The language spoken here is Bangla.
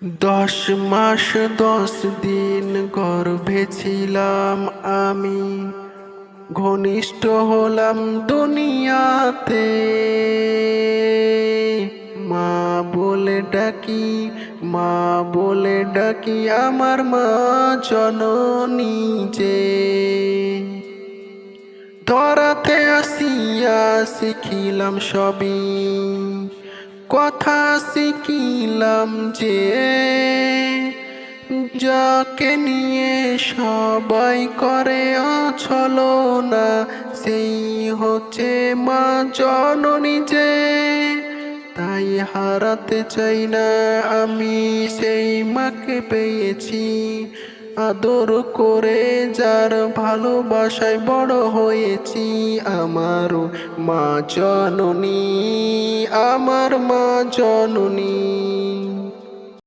10 মাস 10 দিন গর্ভে ছিলাম আমি, ঘনিষ্ঠ হলাম দুনিয়াতে। মা বলে ডাকি, মা বলে ডাকি, আমার মা জননী যে। ধরাতে আসিয়া শিখিলাম সবই, কথা শিখিলাম যে। যাকে নিয়ে সবাই করে অছলনা, সেই হচ্ছে মা জননী যে। তাই হারাতে চাই না আমি সেই মাকে পেয়েছি, আদর করে যার ভালোবাসায় বড় হয়েছি। আমার মা জননী, আমার মা জননী।